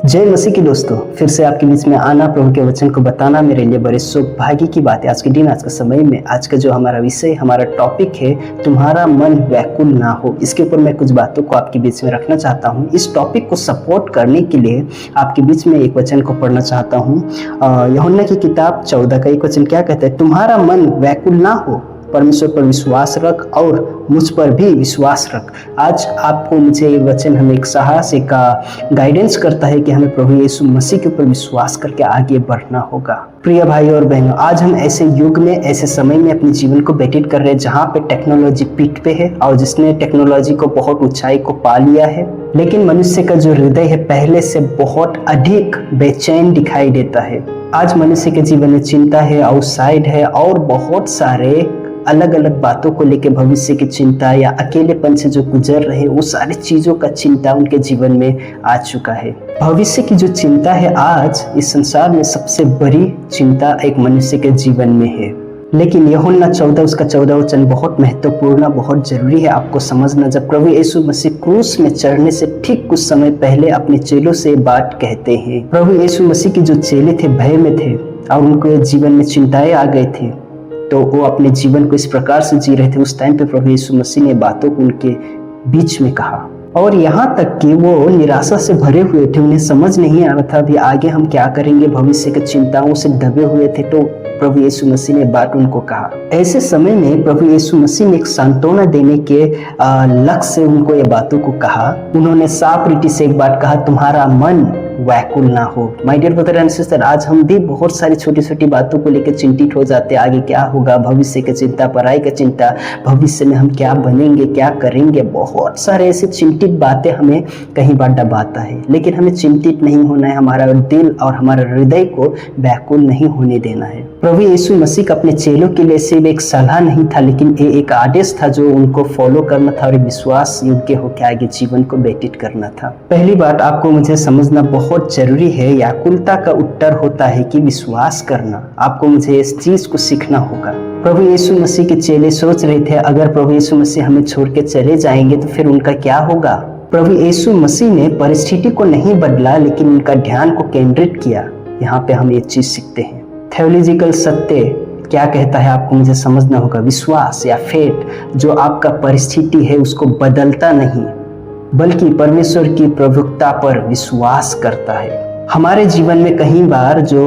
जय मसीह की दोस्तों, फिर से आपके बीच में आना, प्रभु के वचन को बताना मेरे लिए बड़े सौभाग्य की बात है। आज के दिन, आज के समय में, आज का जो हमारा विषय, हमारा टॉपिक है, तुम्हारा मन व्याकुल ना हो। इसके ऊपर मैं कुछ बातों को आपके बीच में रखना चाहता हूँ। इस टॉपिक को सपोर्ट करने के लिए आपके बीच में एक वचन को पढ़ना चाहता हूँ। यूहन्ना की किताब 14 का एक वचन क्या कहता है? तुम्हारा मन व्याकुल ना हो, परमेश्वर पर विश्वास रख और मुझ पर भी विश्वास रख। आज आपको मुझे ये वचन हमें एक साहस, एक गाइडेंस करता है कि हमें प्रभु यीशु मसीह के ऊपर विश्वास करके आगे बढ़ना होगा। प्रिय भाई और बहनों, आज हम ऐसे युग में, ऐसे समय में अपने जीवन को व्यतीत कर रहे हैं जहाँ पे टेक्नोलॉजी पीठ पे है और जिसने टेक्नोलॉजी को बहुत ऊंचाई को पा लिया है, लेकिन मनुष्य का जो हृदय है पहले से बहुत अधिक बेचैन दिखाई देता है। आज मनुष्य के जीवन में चिंता है, आउटसाइड है और बहुत सारे अलग अलग बातों को लेकर भविष्य की चिंता या अकेलेपन से जो गुजर रहे, वो सारी चीजों का चिंता उनके जीवन में आ चुका है। भविष्य की जो चिंता है आज इस संसार में सबसे बड़ी चिंता एक मनुष्य के जीवन में है। लेकिन यूहन्ना 14 उसका 14 वचन बहुत महत्वपूर्ण, बहुत जरूरी है आपको समझना। जब प्रभु यीशु मसीह क्रूस में चढ़ने से ठीक कुछ समय पहले अपने चेलों से बात कहते हैं। प्रभु यीशु मसीह के जो चेले थे भय में थे और उनको जीवन में चिंताएं आ गए थे, तो वो अपने जीवन को इस प्रकार से जी रहे थे। उस टाइम पे प्रभु यीशु मसीह ने बातों को उनके बीच में कहा और यहाँ तक कि वो निराशा से भरे हुए थे। उन्हें समझ नहीं आ रहा था अभी आगे हम क्या करेंगे, भविष्य की चिंताओं से दबे हुए थे। तो प्रभु यीशु मसीह ने बात उनको कहा। ऐसे समय में प्रभु यीशु मसीह ने एक सांत्वना देने के लक्ष्य से उनको ये बातों को कहा। उन्होंने साफ रीति से एक बात कहा, तुम्हारा मन व्याकुल ना हो। My dear brother and sister, आज हम भी बहुत सारी छोटी छोटी बातों को लेकर चिंतित हो जाते हैं। आगे क्या होगा, भविष्य की चिंता, पढ़ाई की चिंता, भविष्य में हम क्या बनेंगे, क्या करेंगे, बहुत सारे ऐसे चिंतित बातें हमें कहीं बार दबाता है। लेकिन हमें चिंतित नहीं होना है, हमारा दिल और हमारा हृदय को व्याकुल नहीं होने देना है। प्रभु यीशु मसीह का अपने चेलों के लिए सिर्फ एक सलाह नहीं था, लेकिन ये एक आदेश था जो उनको फॉलो करना था और विश्वास योग्य होकर आगे जीवन को व्यतीत करना था। पहली बात आपको मुझे समझना बहुत जरूरी है, व्याकुलता का उत्तर होता है कि विश्वास करना। आपको मुझे इस चीज को सीखना होगा। प्रभु यीशु मसीह के चेले सोच रहे थे अगर प्रभु यीशु मसीह हमें छोड़ के चले जाएंगे तो फिर उनका क्या होगा। प्रभु यीशु मसीह ने परिस्थिति को नहीं बदला, लेकिन उनका ध्यान को केंद्रित किया। यहाँ पे हम ये चीज सीखते हैं। थियोलॉजिकल सत्य क्या कहता है आपको मुझे समझना होगा। विश्वास या फेथ जो आपका परिस्थिति है उसको बदलता नहीं, बल्कि परमेश्वर की प्रभुता पर विश्वास करता है। हमारे जीवन में कई बार जो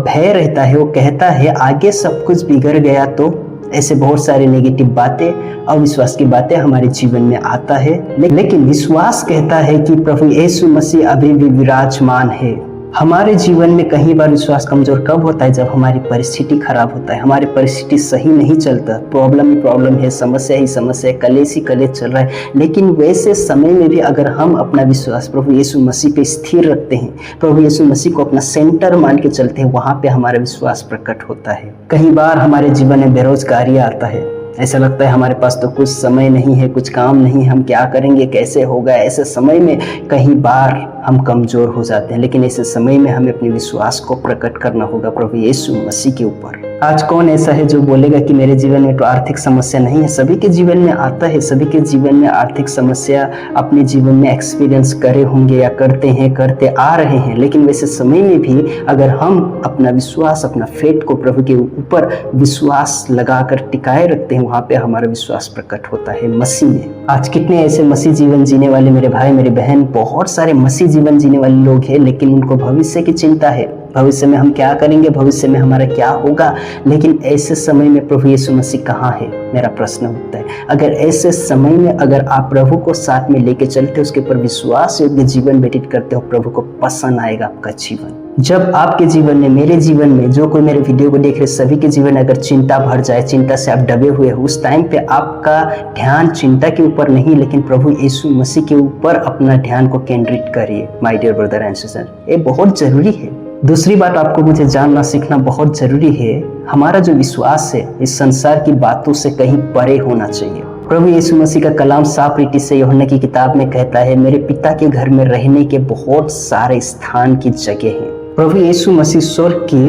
भय रहता है वो कहता है आगे सब कुछ बिगड़ गया, तो ऐसे बहुत सारे नेगेटिव बातें, अविश्वास की बातें हमारे जीवन में आता है। लेकिन विश्वास कहता है कि प्रभु यीशु मसीह अभी भी विराजमान है। हमारे जीवन में कई बार विश्वास कमजोर कब होता है? जब हमारी परिस्थिति खराब होता है, हमारी परिस्थिति सही नहीं चलता, प्रॉब्लम ही प्रॉब्लम है, समस्या ही समस्या है, कलेश ही कलेश चल रहा है। लेकिन वैसे समय में भी अगर हम अपना विश्वास प्रभु यीशु मसीह पे स्थिर रखते हैं, प्रभु यीशु मसीह को अपना सेंटर मान के चलते हैं, वहां पे हमारा विश्वास प्रकट होता है। कई बार हमारे जीवन में बेरोजगारी आता है, ऐसा लगता है हमारे पास तो कुछ समय नहीं है, कुछ काम नहीं, हम क्या करेंगे, कैसे होगा। ऐसे समय में कई बार हम कमजोर हो जाते हैं, लेकिन ऐसे समय में हमें अपने विश्वास को प्रकट करना होगा प्रभु यीशु मसीह के ऊपर। आज कौन ऐसा है जो बोलेगा कि मेरे जीवन में तो आर्थिक समस्या नहीं है? सभी के जीवन में आता है, सभी के जीवन में आर्थिक समस्या अपने जीवन में एक्सपीरियंस करे होंगे या करते हैं, करते आ रहे हैं। लेकिन वैसे समय में भी अगर हम अपना विश्वास, अपना फेथ को प्रभु के ऊपर विश्वास लगाकर टिकाए रखते हैं, वहां पे हमारा विश्वास प्रकट होता है मसीह में। आज कितने ऐसे मसीह जीवन जीने वाले मेरे भाई, मेरे बहन, बहुत सारे मसीह जीवन जीने वाले लोग हैं, लेकिन उनको भविष्य की चिंता है। भविष्य में हम क्या करेंगे, भविष्य में हमारा क्या होगा। लेकिन ऐसे समय में प्रभु यीशु मसीह कहाँ है, मेरा प्रश्न होता है। अगर ऐसे समय में अगर आप प्रभु को साथ में लेके चलते हो, उसके ऊपर विश्वास योग्य जीवन व्यतीत करते हो, प्रभु को पसंद आएगा आपका जीवन। जब आपके जीवन में, मेरे जीवन में, जो कोई मेरे वीडियो को देख रहे सभी के जीवन में अगर चिंता भर जाए, चिंता से आप दबे हुए हो, उस टाइम पे आपका ध्यान चिंता के ऊपर नहीं, लेकिन प्रभु यीशु मसीह के ऊपर अपना ध्यान को केंद्रित करिए। My dear brother and sister, ये बहुत जरूरी है। दूसरी बात आपको मुझे जानना सीखना बहुत जरूरी है, हमारा जो विश्वास है इस संसार की बातों से कहीं परे होना चाहिए। प्रभु यीशु मसीह का कलाम साफ रीति से यूहन्ना की किताब में कहता है, मेरे पिता के घर में रहने के बहुत सारे स्थान की जगह हैं। प्रभु यीशु मसीह स्वर्ग की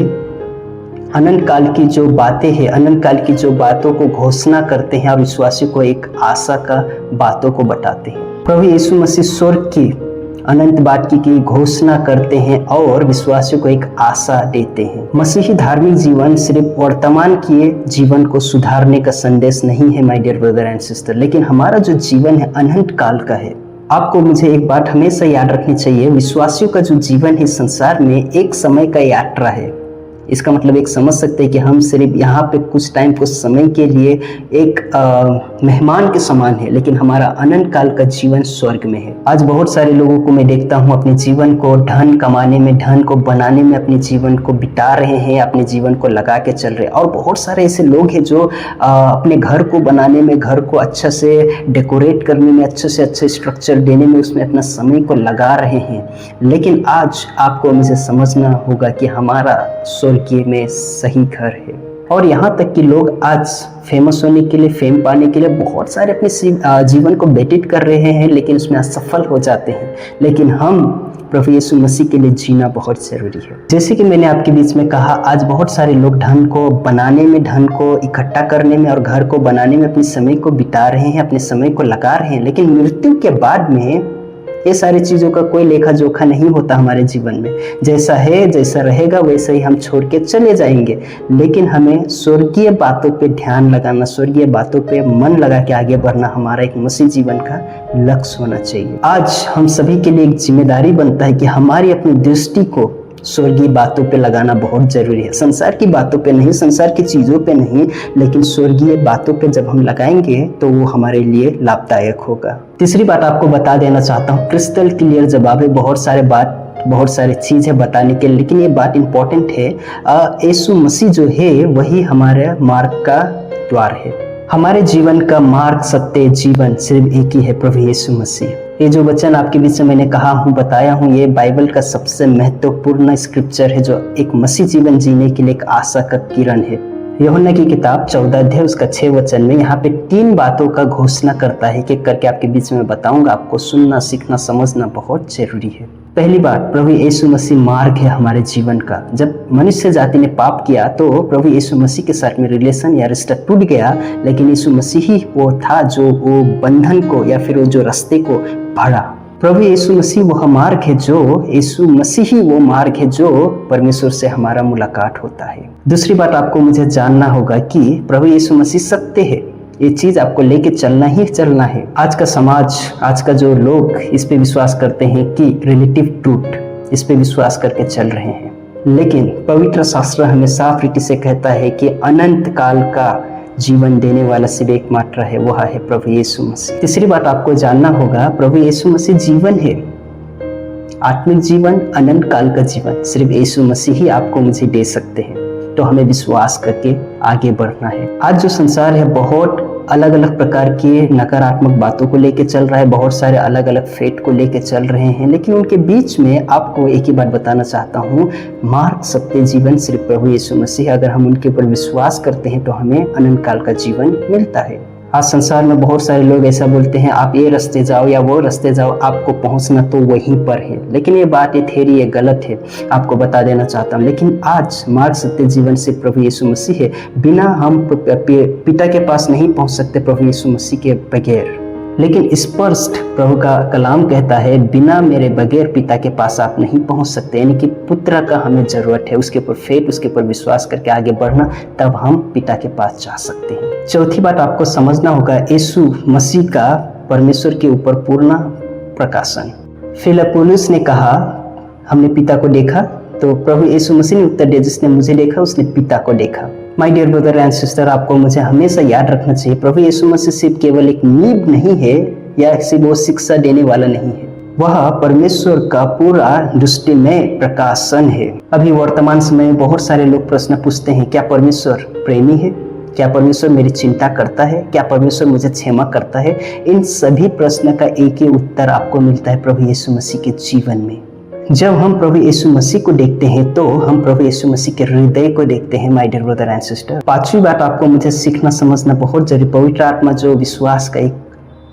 अनंत काल की जो बातें हैं, अनंत काल की जो बातों को घोषणा करते हैं और विश्वासियों को एक आशा का बातों को बताते हैं। प्रभु यीशु मसीह स्वर्ग की अनंत बाकी की घोषणा करते हैं और विश्वासियों को एक आशा देते हैं। मसीही धार्मिक जीवन सिर्फ वर्तमान के जीवन को सुधारने का संदेश नहीं है my dear brother and sister, लेकिन हमारा जो जीवन है अनंत काल का है। आपको मुझे एक बात हमेशा याद रखनी चाहिए, विश्वासियों का जो जीवन है संसार में एक समय का यात्रा है। इसका मतलब एक समझ सकते हैं कि हम सिर्फ यहाँ पे कुछ टाइम कुछ समय के लिए एक मेहमान के समान है, लेकिन हमारा अनंत काल का जीवन स्वर्ग में है। आज बहुत सारे लोगों को मैं देखता हूँ अपने जीवन को धन कमाने में, धन को बनाने में अपने जीवन को बिता रहे हैं, अपने जीवन को लगा के चल रहे हैं। और बहुत सारे ऐसे लोग हैं जो अपने घर को बनाने में, घर को अच्छा से डेकोरेट करने में, अच्छे से अच्छे स्ट्रक्चर देने में उसमें अपना समय को लगा रहे हैं। लेकिन आज आपको मुझे समझना होगा कि हमारा स्वर्गीय में सही घर है। और यहाँ तक कि लोग आज फेमस होने के लिए, फेम पाने के लिए बहुत सारे अपने जीवन को व्यतीत कर रहे हैं, लेकिन उसमें असफल हो जाते हैं। लेकिन हम प्रभु यीशु मसीह के लिए जीना बहुत ज़रूरी है। जैसे कि मैंने आपके बीच में कहा, आज बहुत सारे लोग धन को बनाने में, धन को इकट्ठा करने में और घर को बनाने में अपने समय को बिता रहे हैं, अपने समय को लगा रहे हैं। लेकिन मृत्यु के बाद में ये सारी चीज़ों का कोई लेखा जोखा नहीं होता हमारे जीवन में। जैसा है, जैसा रहेगा वैसा ही हम छोड़ के चले जाएंगे। लेकिन हमें स्वर्गीय बातों पे ध्यान लगाना, स्वर्गीय बातों पे मन लगा के आगे बढ़ना हमारा एक मसीह जीवन का लक्ष्य होना चाहिए। आज हम सभी के लिए एक जिम्मेदारी बनता है कि हमारी अपनी दृष्टि को स्वर्गीय बातों पे लगाना बहुत जरूरी है। संसार की बातों पे नहीं, संसार की चीज़ों पे नहीं, लेकिन स्वर्गीय बातों पे जब हम लगाएंगे तो वो हमारे लिए लाभदायक होगा। तीसरी बात आपको बता देना चाहता हूँ, क्रिस्टल क्लियर जवाब है। बहुत सारे चीज़ है बताने के लिए, लेकिन ये बात इंपॉर्टेंट है। यीशु मसीह जो है वही हमारे मार्ग का द्वार है। हमारे जीवन का मार्ग, सत्य, जीवन सिर्फ एक ही है, प्रभु यीशु मसीह। ये जो वचन आपके बीच में मैंने कहा हूँ, बताया हूँ, ये बाइबल का सबसे महत्वपूर्ण स्क्रिप्चर है जो एक मसीह जीवन जीने के लिए एक आशा का किरण है। यूहन्ना की किताब 14 अध्याय उसका 6 वचन में यहाँ पे 3 बातों का घोषणा करता है कि करके आपके बीच में बताऊंगा। आपको सुनना, सीखना, समझना बहुत जरूरी है। पहली बात, प्रभु यीशु मसीह मार्ग है हमारे जीवन का। जब मनुष्य जाति ने पाप किया तो प्रभु यीशु मसीह के साथ में रिलेशन या रिश्ता टूट गया, लेकिन यीशु मसीह ही वो था जो वो बंधन को या फिर वो जो रास्ते को भरा। प्रभु यीशु मसीह वह मार्ग है जो, यीशु मसीह ही वो मार्ग है जो परमेश्वर से हमारा मुलाकात होता है। दूसरी बात आपको मुझे जानना होगा कि प्रभु यीशु मसीह सत्य है। ये चीज आपको लेके चलना ही चलना है। आज का समाज, आज का जो लोग इस पे विश्वास करते हैं कि रिलेटिव ट्रूथ, इस पे विश्वास करके चल रहे हैं, लेकिन पवित्र शास्त्र हमें साफ रीति से कहता है कि अनंत काल का जीवन देने वाला सिर्फ एकमात्र है, वह है प्रभु यीशु मसीह। तीसरी बात आपको जानना होगा, प्रभु यीशु मसीह जीवन है। आत्मिक जीवन, अनंत काल का जीवन सिर्फ यीशु मसीह ही आपको मुझे दे सकते हैं। तो हमें विश्वास करके आगे बढ़ना है। आज जो संसार है बहुत अलग अलग प्रकार की नकारात्मक बातों को लेके चल रहा है, बहुत सारे अलग अलग फेट को लेके चल रहे हैं, लेकिन उनके बीच में आपको एक ही बात बताना चाहता हूँ, मार्ग, सत्य, जीवन सिर्फ प्रभु यीशु मसीह। अगर हम उनके ऊपर विश्वास करते हैं तो हमें अनंत काल का जीवन मिलता है। आज संसार में बहुत सारे लोग ऐसा बोलते हैं, आप ये रास्ते जाओ या वो रास्ते जाओ, आपको पहुंचना तो वहीं पर है। लेकिन ये बात, ये थ्योरी, ये गलत है, आपको बता देना चाहता हूँ। लेकिन आज मार्ग, सत्य, जीवन से प्रभु यीशु मसीह है। बिना हम पिता के पास नहीं पहुंच सकते प्रभु यीशु मसीह के बगैर। लेकिन स्पष्ट प्रभु का कलाम कहता है, बिना मेरे बगैर पिता के पास आप नहीं पहुंच सकते। यानी कि पुत्र का हमें जरूरत है, उसके ऊपर फेथ, उसके ऊपर विश्वास करके आगे बढ़ना, तब हम पिता के पास जा सकते हैं। चौथी बात आपको समझना होगा, यीशु मसीह का परमेश्वर के ऊपर पूर्ण प्रकाशन। फिलिप्पुस ने कहा, हमने पिता को देखा, तो प्रभु यीशु मसीह ने उत्तर दिया, जिसने मुझे देखा उसने पिता को देखा। My dear brother and sister, आपको मुझे हमेशा याद रखना चाहिए, प्रभु यीशु मसीह सिर्फ केवल एक नींव नहीं है या सिर्फ वो शिक्षा देने वाला नहीं है, वह परमेश्वर का पूरा दृष्टि में प्रकाशन है। अभी वर्तमान समय में बहुत सारे लोग प्रश्न पूछते हैं, क्या परमेश्वर प्रेमी है? क्या परमेश्वर मेरी चिंता करता है? क्या परमेश्वर मुझे क्षमा करता है? इन सभी प्रश्न का एक ही उत्तर आपको मिलता है प्रभु यीशु मसीह के जीवन में। जब हम प्रभु यीशु मसीह को देखते हैं तो हम प्रभु यीशु मसीह के हृदय को देखते हैं, my dear brother and sister. पांचवी बात आपको मुझे सीखना, समझना बहुत जरूरी, पवित्र आत्मा जो विश्वास का एक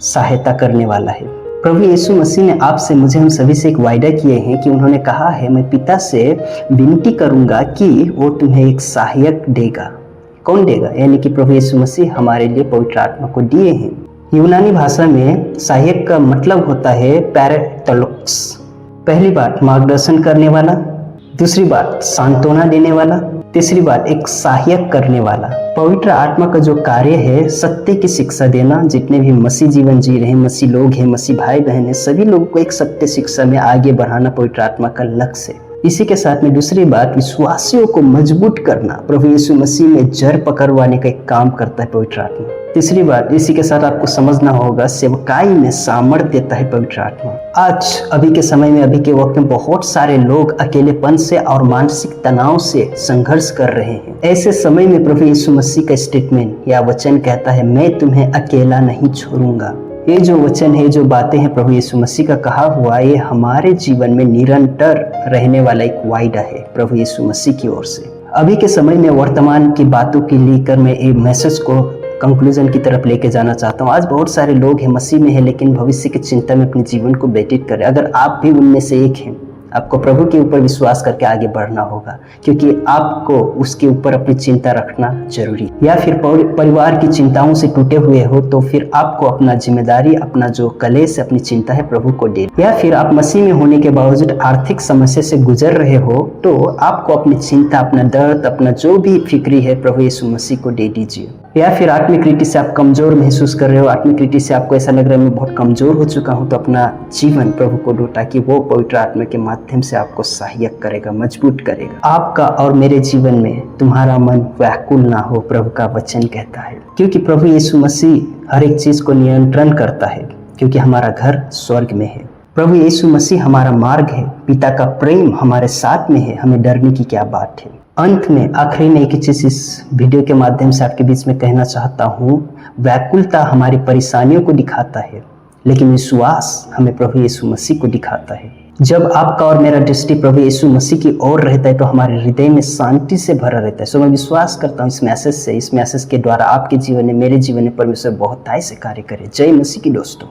सहायता करने वाला है। प्रभु यीशु मसीह ने आपसे, मुझे, हम सभी से एक वायदा किए हैं कि उन्होंने कहा है, मैं पिता से विनती करूंगा कि वो तुम्हें एक सहायक देगा। कौन देगा? यानी कि प्रभु यीशु मसीह हमारे लिए पवित्र आत्मा को दिए हैं। यूनानी भाषा में सहायक का मतलब होता है पैराक्लेटोस। पहली बात मार्गदर्शन करने वाला, दूसरी बात सांत्वना देने वाला, तीसरी बात एक सहायक करने वाला। पवित्र आत्मा का जो कार्य है सत्य की शिक्षा देना। जितने भी मसीह जीवन जी रहे हैं, मसीह लोग हैं, मसीह भाई बहन हैं, सभी लोगों को एक सत्य शिक्षा में आगे बढ़ाना पवित्र आत्मा का लक्ष्य है। इसी के साथ में दूसरी बात विश्वासियों को मजबूत करना, प्रभु यीशु मसीह में जड़ पकड़वाने का एक काम करता है पवित्र आत्मा। तीसरी बात इसी के साथ आपको समझना होगा सेवकाई में सामर्थ्य देता है पवित्र आत्मा। आज अभी के समय में, अभी के वक्त में बहुत सारे लोग अकेलेपन से और मानसिक तनाव से संघर्ष कर रहे हैं। ऐसे समय में प्रभु यीशु मसीह का स्टेटमेंट या वचन कहता है, मैं तुम्हें अकेला नहीं छोड़ूंगा। ये जो वचन है, जो बातें हैं प्रभु यीशु मसीह का कहा हुआ, ये हमारे जीवन में निरंतर रहने वाला एक वायदा है प्रभु यीशु मसीह की ओर से। अभी के समय में वर्तमान की बातों के लेकर मैं एक मैसेज को कंक्लूजन की तरफ लेके जाना चाहता हूँ। आज बहुत सारे लोग हैं, मसीह में है, लेकिन भविष्य की चिंता में अपने जीवन को व्यतीत कर रहे हैं। अगर आप भी उनमें से एक हैं, आपको प्रभु के ऊपर विश्वास करके आगे बढ़ना होगा, क्योंकि आपको उसके ऊपर अपनी चिंता रखना जरूरी है। या फिर परिवार की चिंताओं से टूटे हुए हो तो फिर आपको अपना जिम्मेदारी, अपना जो कलेश, अपनी चिंता है प्रभु को दे। या फिर आप मसीह में होने के बावजूद आर्थिक समस्या से गुजर रहे हो तो आपको अपनी चिंता, अपना दर्द, अपना जो भी फिक्री है प्रभु यीशु मसीह को दे दीजिए। या फिर आत्मिक रीति से आप कमजोर महसूस कर रहे हो, आत्मिक रीति से आपको ऐसा लग रहा है मैं बहुत कमजोर हो चुका हूं, तो अपना जीवन प्रभु को दो, ताकि वो पवित्र आत्मा के माध्यम से आपको सहायक करेगा, मजबूत करेगा। आपका और मेरे जीवन में तुम्हारा मन व्याकुल ना हो, प्रभु का वचन कहता है, क्योंकि प्रभु यीशु मसीह हर एक चीज को नियंत्रण करता है, क्योंकि हमारा घर स्वर्ग में है। प्रभु यीशु मसीह हमारा मार्ग है, पिता का प्रेम हमारे साथ में है, हमें डरने की क्या बात है। अंत में आखिरी में एक चीज इस वीडियो के माध्यम से आपके बीच में कहना चाहता हूँ, व्याकुलता हमारी परेशानियों को दिखाता है, लेकिन विश्वास हमें प्रभु यीशु मसीह को दिखाता है। जब आपका और मेरा दृष्टि प्रभु यीशु मसीह की ओर रहता है तो हमारे हृदय में शांति से भरा रहता है। सो मैं विश्वास करता हूँ इस मैसेज के द्वारा आपके जीवन में, मेरे जीवन में परमेश्वर बहुतायत से कार्य करे। जय मसीह की दोस्तों।